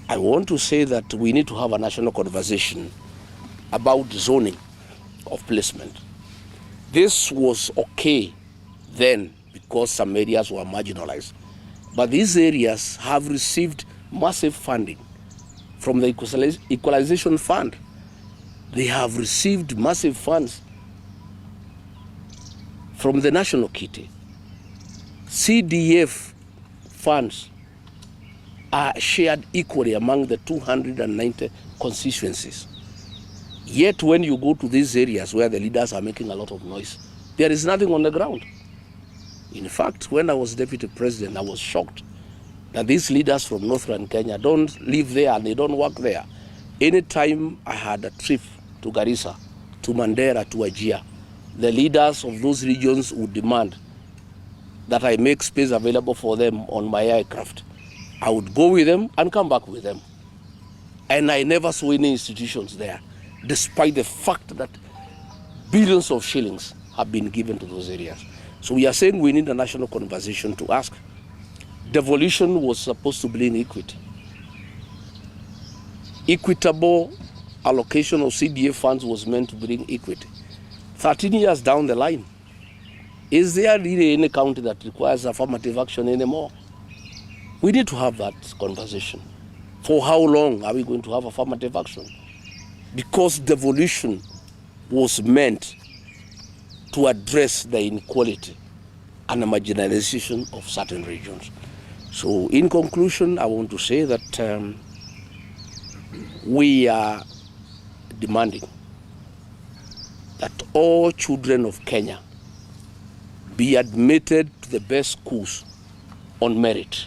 I want to say that we need to have a national conversation about zoning of placement. This was okay then because some areas were marginalized. But these areas have received massive funding from the Equalization Fund. They have received massive funds from the National Kitty. CDF funds are shared equally among the 290 constituencies. Yet when you go to these areas where the leaders are making a lot of noise, there is nothing on the ground. In fact, when I was deputy president, I was shocked that these leaders from northern Kenya don't live there and they don't work there. Anytime I had a trip to Garissa, to Mandera, to Wajir, the leaders of those regions would demand that I make space available for them on my aircraft. I would go with them and come back with them. And I never saw any institutions there, despite the fact that billions of shillings have been given to those areas. So we are saying we need a national conversation to ask. Devolution was supposed to bring equity. Equitable allocation of CDA funds was meant to bring equity. 13 years down the line, is there really any county that requires affirmative action anymore? We need to have that conversation. For how long are we going to have affirmative action? Because devolution was meant to address the inequality and the marginalization of certain regions. So in conclusion, I want to say that we are demanding that all children of Kenya be admitted to the best schools on merit.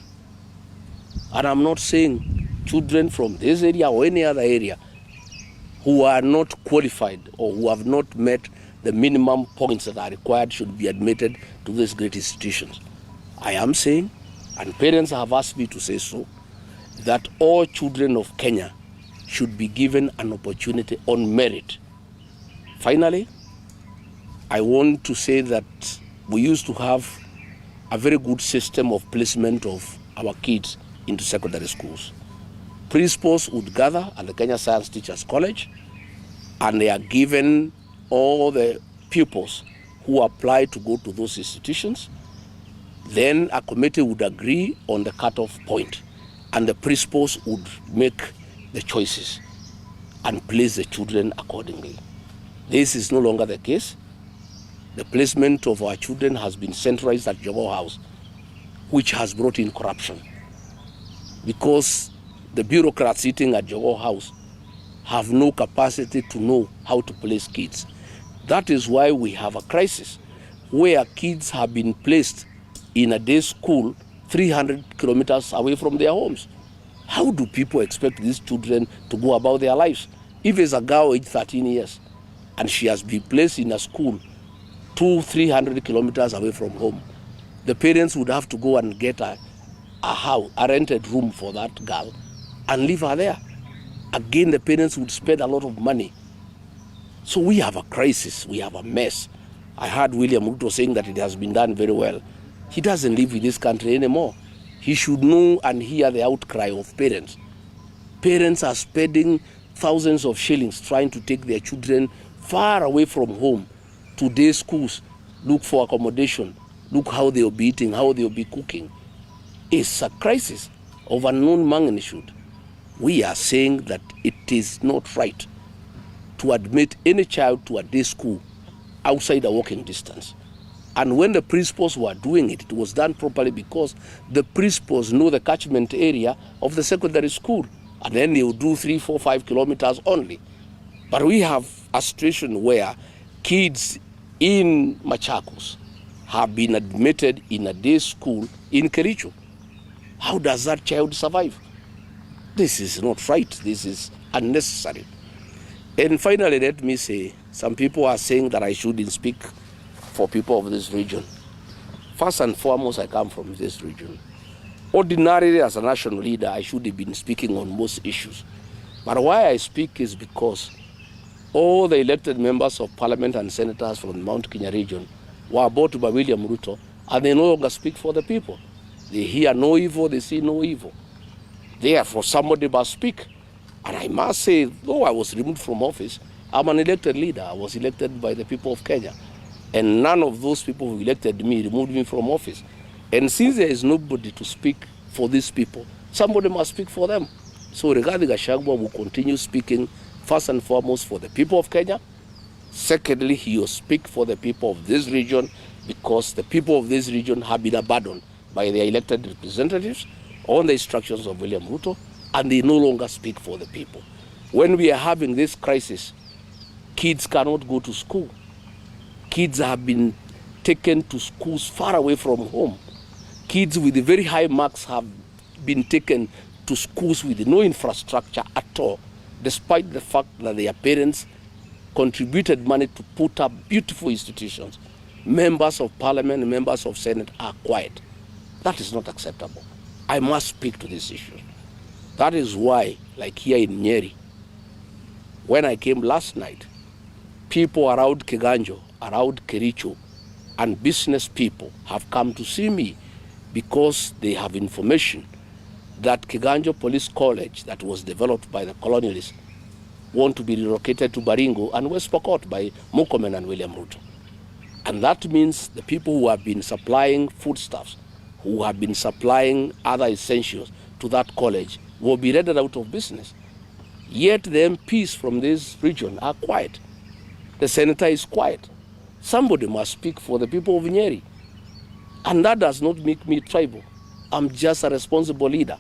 And I'm not saying children from this area or any other area who are not qualified or who have not met the minimum points that are required should be admitted to these great institutions. I am saying, and parents have asked me to say so, that all children of Kenya should be given an opportunity on merit. Finally, I want to say that we used to have a very good system of placement of our kids into secondary schools. Principals would gather at the Kenya Science Teachers College, and they are given all the pupils who apply to go to those institutions. Then a committee would agree on the cutoff point, and the principals would make the choices and place the children accordingly. This is no longer the case. The placement of our children has been centralized at Jogoo House, which has brought in corruption, because the bureaucrats sitting at Jogoo House have no capacity to know how to place kids. That is why we have a crisis where kids have been placed in a day school 300 kilometers away from their homes. How do people expect these children to go about their lives? If it's a girl aged 13 years and she has been placed in a school 200-300 kilometers away from home, the parents would have to go and get a house, a rented room for that girl and leave her there. Again, the parents would spend a lot of money. So we have a crisis, we have a mess. I heard William Ruto saying that it has been done very well. He doesn't live in this country anymore. He should know and hear the outcry of parents. Parents are spending thousands of shillings trying to take their children far away from home to day schools, look for accommodation, look how they'll be eating, how they'll be cooking. It's a crisis of unknown magnitude. We are saying that it is not right to admit any child to a day school outside a walking distance. And when the principals were doing it, it was done properly because the principals know the catchment area of the secondary school, and then they will do 3, 4, 5 kilometers only. But we have a situation where kids in Machakos have been admitted in a day school in Kericho. How does that child survive? This is not right. This is unnecessary. And finally, let me say, some people are saying that I shouldn't speak for people of this region. First and foremost, I come from this region. Ordinarily, as a national leader, I should have been speaking on most issues. But why I speak is because all the elected members of parliament and senators from the Mount Kenya region were bought by William Ruto, and they no longer speak for the people. They hear no evil, they see no evil. Therefore, somebody must speak. And I must say, though I was removed from office, I'm an elected leader. I was elected by the people of Kenya. And none of those people who elected me removed me from office. And since there is nobody to speak for these people, somebody must speak for them. So regarding Gachagua will continue speaking first and foremost for the people of Kenya. Secondly, he will speak for the people of this region because the people of this region have been abandoned by their elected representatives on the instructions of William Ruto, and they no longer speak for the people. When we are having this crisis, kids cannot go to school. Kids have been taken to schools far away from home. Kids with very high marks have been taken to schools with no infrastructure at all, despite the fact that their parents contributed money to put up beautiful institutions. Members of parliament, members of senate are quiet. That is not acceptable. I must speak to this issue. That is why, like here in Nyeri, when I came last night, people around Kiganjo, around Kericho, and business people have come to see me because they have information that Kiganjo Police College that was developed by the colonialists want to be relocated to Baringo and West Pokot by Murkomen and William Ruto. And that means the people who have been supplying foodstuffs, who have been supplying other essentials to that college will be rendered out of business. Yet the MPs from this region are quiet. The senator is quiet. Somebody must speak for the people of Nyeri. And that does not make me tribal. I'm just a responsible leader.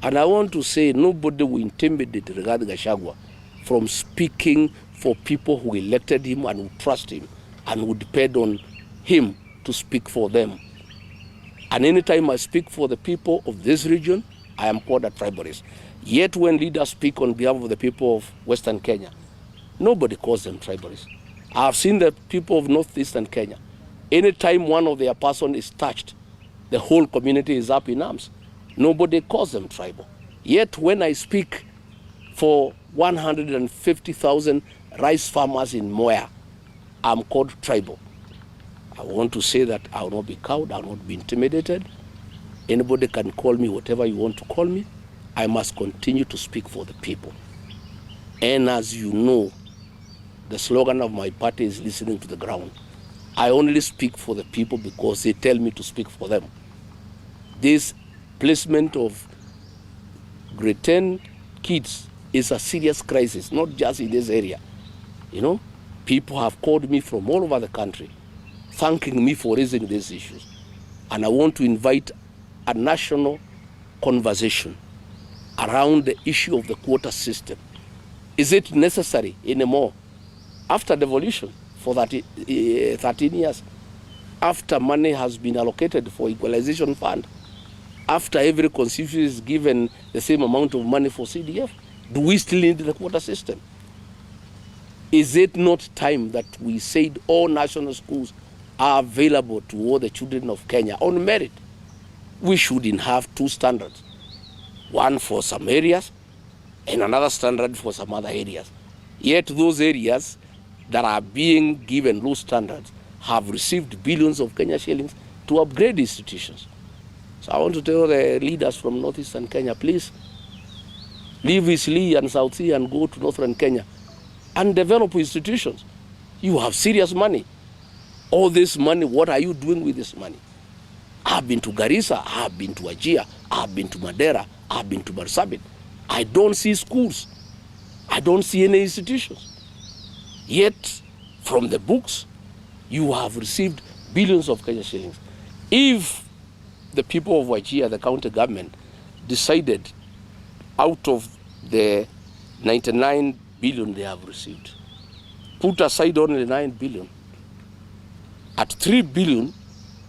And I want to say nobody will intimidate Rigathi Gachagua from speaking for people who elected him and who trust him and who depend on him to speak for them. And anytime I speak for the people of this region, I am called a tribalist. Yet when leaders speak on behalf of the people of Western Kenya, nobody calls them tribalists. I have seen the people of Northeastern Kenya. Anytime one of their person is touched, the whole community is up in arms. Nobody calls them tribal. Yet when I speak for 150,000 rice farmers in Moya, I'm called tribal. I want to say that I will not be cowed, I will not be intimidated. Anybody can call me whatever you want to call me. I must continue to speak for the people. And as you know, the slogan of my party is listening to the ground. I only speak for the people because they tell me to speak for them. This placement of grade 10 kids is a serious crisis, not just in this area. You know, people have called me from all over the country, thanking me for raising these issues. And I want to invite a national conversation around the issue of the quota system. Is it necessary anymore? After devolution for 13 years, after money has been allocated for equalization fund, after every constituency is given the same amount of money for CDF, do we still need the quota system? Is it not time that we said all national schools are available to all the children of Kenya on merit? We shouldn't have two standards, one for some areas and another standard for some other areas. Yet those areas that are being given low standards have received billions of Kenya shillings to upgrade institutions. So I want to tell the leaders from northeastern Kenya, please leave Eastleigh and South Sea and go to northern Kenya and develop institutions. You have serious money. All this money, what are you doing with this money? I've been to Garissa, I've been to Wajir, I've been to Madera, I've been to Marsabit. I don't see schools. I don't see any institutions. Yet, from the books, you have received billions of Kenya shillings. If the people of Wajir, the county government, decided out of the 99 billion they have received, put aside only 9 billion, at 3 billion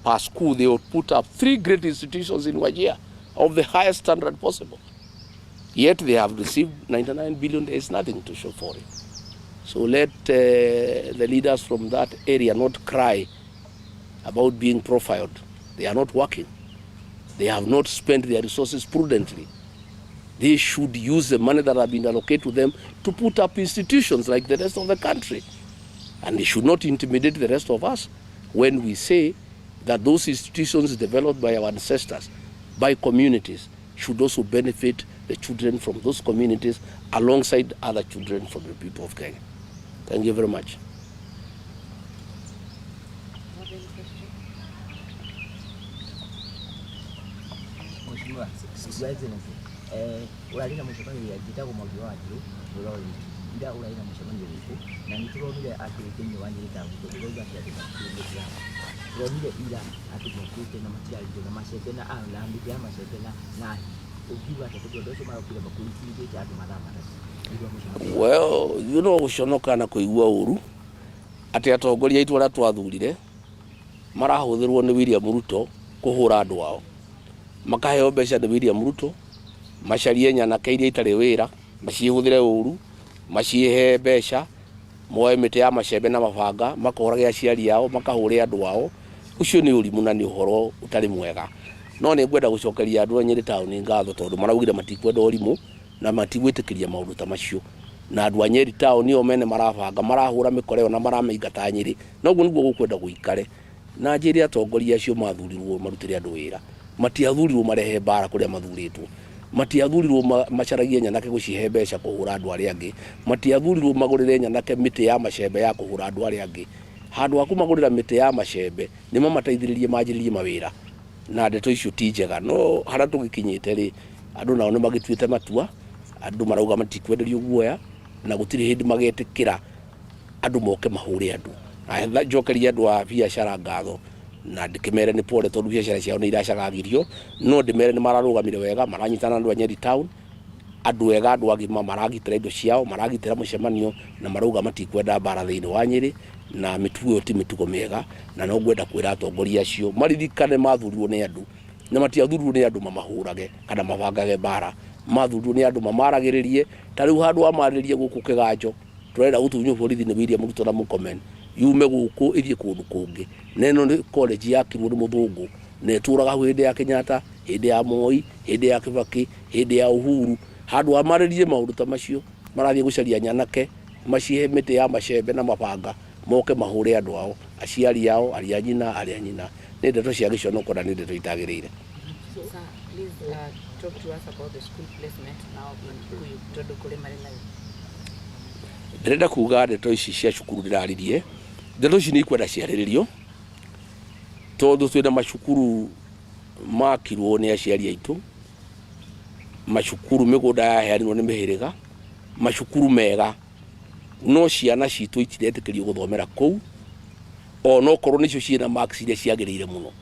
per school, they would put up 3 great institutions in Wajir of the highest standard possible. Yet they have received 99 billion, there is nothing to show for it. So let the leaders from that area not cry about being profiled. They are not working. They have not spent their resources prudently. They should use the money that have been allocated to them to put up institutions like the rest of the country. And they should not intimidate the rest of us when we say that those institutions developed by our ancestors, by communities, should also benefit the children from those communities alongside other children from the people of Kenya. Thank you very much. Well, you know, ushonoka na kuigua uru ati atongoria itu ara twathurire marahuthirwo ni William Ruto kuhura andu ao makaheo mbeca ni William Ruto macarie nyanake iria itari wira macihuthire uru macihe mbeca moe mite ya macembe na mabanga makorage aciari ao makahure andu ao. Ucio ni urimu na ni uhoro utari mwega, no ni ngwenda gucokeria andu a Nyeri town ngatho tondu maraugire matikwenda urimu na matigwitikiria maundu ta macio, na andu a Nyeri town nio mene marabanga marahura mikoreo na maramaingata Nyeri, noguo niguo gukwenda guikare na njiri atongoria acio mathurirwo marutire andu wira, matiathurirwo marehe bara kuria mathuritwo, matiathurirwo macaragie nyanake gucihe mbeca kuhura andu aria angi, matiathurirwo magurire nyanake miti ya macembe ya kuhura andu aria angi. Handu aku magurira miti ya macembe nimo mateithiririe manjiririe mawira na ndeto icio ti njega. No hara tugikinyite ri andu nao ni magituite matua, andu marauga matikwenderio guoya na gutiri hindi magetikira andu moke mahure andu. Na njokeria andu a biacara ngatho na ndikimere ni pole tondu biacara ciao ni iracagagirio, no ndimere ni mararugamire wega, maranyitana andu a Nyeri town, andu ega, andu agima maragitira indo ciao, maragitira mucemanio na marauga matikwenda bara thiini wa Nyeri, na mitugo ti mitugo mega, na no gwenda kwira atongoria acio maririkane mathurirwo ni andu na matiathurirwo ni andu mamahurage kana mabangage bara, mathurirwo ni andu mamaragiririe. Tariu handu amaririe guku Kiganjo turenda gutunyo borithi ni William Ruto na Mukomen yume guku ithie kundu kungi, neno ni college ya kirwo ni muthungu neturaga hindi ya Kenyatta, hindi ya Moi, hindi ya Kibaki, hindi ya Uhuru. Handu amaririe maundu ta macio marathie gucaria nyanake macihe miti ya macembe na mabanga moke mahure andu ao, aciari ao, aria nyina, aria nyina. Ni ndeto cia giconoko na ni ndeto itagirire. So, please talk to us about the school placement now in Kikuyu, tondu kuri mari nayo. Ndirenda kuga ndeto ici cia cukuru ndiraririe, ndeto ici ni ikwenda ciariririo tondu twina macukuru makirwo ni aciari aitu, macukuru migunda yaheanirwo ni mihiriga, macukuru mega, no ciana citu itiretĩkĩrio guthomera kou ona okorwo nicio ciina marks iria ciagĩrĩire muno,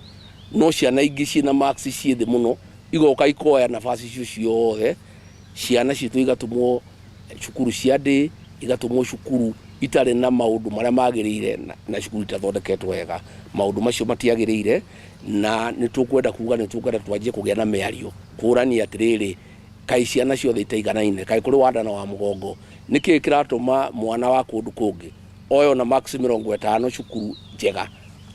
no ciana ingĩ ciina marks ciĩthĩ muno igoka ikoya nafasi icio ciothe, ciana citu igatumwo cukuru cia ndĩ, igatumwo cukuru itare na maundu maria magĩrĩire na cukuru itathondeketwo wega. Maundu macio matiagĩrĩire na nitukwenda kuga nitukwenda twanjie kugĩa na mĩario kũrania atirĩrĩ, kai ciana ciothe itaiganaine, kai kuri wandana wa mugongo niki kiratuma mwana wa kundu kungi oyo na max 50 cukuru njega,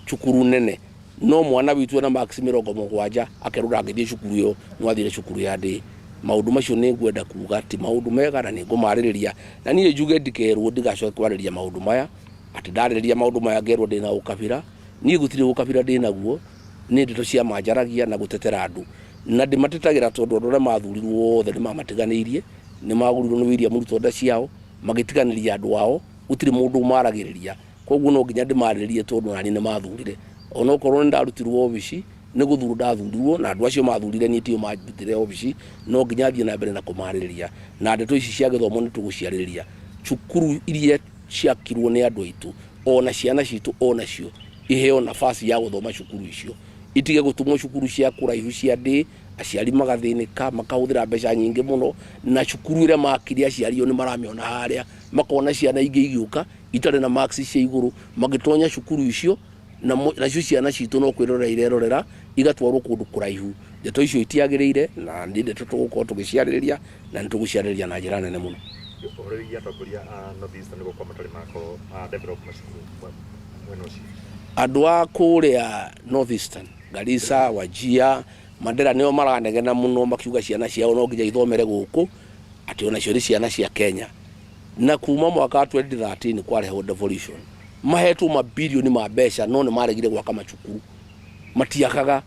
cukuru nene, no mwana witu na max 70 akerura ngithie cukuru yo mwathire cukuru ya ndĩ. Maundu macio ni ngwenda kuga ti maundu mega na ni ngumariria, na niĩ njuge ndikerwo ndigacoke kwariria maundu maya ati ndariria maundu maya ngerwo ndina ukabira. Niĩ gutire ukabira ndinaguo, ni ndeto cia manjaragia na gutetera andu na ndimatetagira tondu andu aria mathurirwo othe ni mamatiganirie, ni magurirwo ni William Ruto nda ciao magitiganiria andu ao, gutire mundu maragiriria. Koguo no nginya ndimaririe tondu nani ni mathurire, ona okorwo ndarutirwo obici ni guthuru ndathurirwo na andu acio mathurire ni tio marutire obici, no nginya thie na mbere na kumariria. Na ndeto ici cia githomo ni tuguciariria cukuru iria ciakirwo ni andu aitu, ona ciana citu ona cio iheo nafasi ya guthoma cukuru icio, itige gutumwo cukuru cia kuraihu cia ndĩ, aciari magathinika makahuthira mbeca nyingi muno, na cukuru ira makiri aciari ni maramiona haria makona ciana ingi igiuka itare na marks cia iguru magitonya cukuru icio na cio ciana citu no kwirora irerorera igatwarwo kundu kuraihu. Ndeto icio itiagirire na ndi ndeto tugukorwo tugiciaririria na nituguciaririria na njira nene muno. Andu a kuria North Eastern, Garissa, Wajir, Mandera nio maranegena muno makiuga ciana ciao no nginya ithomere guku ati ona cio ciana cia Kenya. Na kuma mwaka 2013 kwareho devolution mahetwo mabilioni ma mbeca no ni maregire gwaka macukuru matiakaga.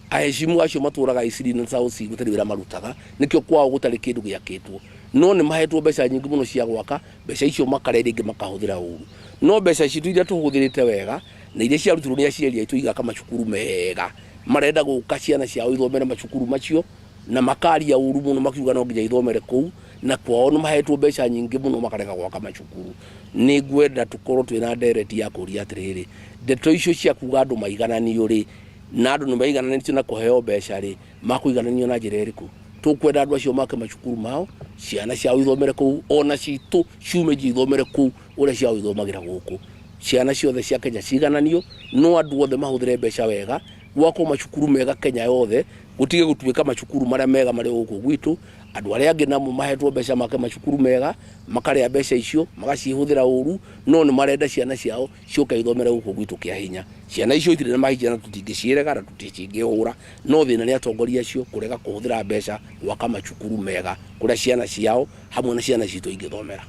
aheshimu acio maturaga iciri na South gutari wira marutaga nikio kwao gutari kindu giakitwo no ni mahetwo mbeca nyingi muno cia gwaka mbeca icio makarere ingi makahuthira uru no mbeca citu iria tuhuthirite wega na iria ciarutirwo ni aciari aitu igaka macukuru mega marenda guka ciana ciao ithomere macukuru macio na makaria uru muno makiuga no nginya ithomere kuu na kwao no mahetwo mbeca nyingi muno makarega gwaka macukuru ni ngwenda tukorwo twina ndereti ya kuria atiriri ndeto icio cia kuga andu maigananio ri na andu nimaigananitio na kuheo mbeca ri makuigananio na njira iriku tukwenda andu acio make macukuru mao ciana ciao ithomere kuu ona citu ciume ithomere kuu uria ciao ithomagira guku ciana ciothe cia Kenya cigananio no andu othe mahuthire mbeca wega gwako macukuru mega Kenya yothe gutige gutuika macukuru maria mega mari guku gwitu andu aria angi namo mahetwo mbeca make macukuru mega makaria mbeca icio magacihuthira uru no ni marenda ciana ciao cioka ithomere guku gwitu kia hinya ciana icio itire na mahijia na tutingiciirega na tuticingihura no thina ni atongoria acio kurega kuhuthira mbeca gwaka macukuru mega kuria ciana ciao hamwe na ciana citu ingithomera.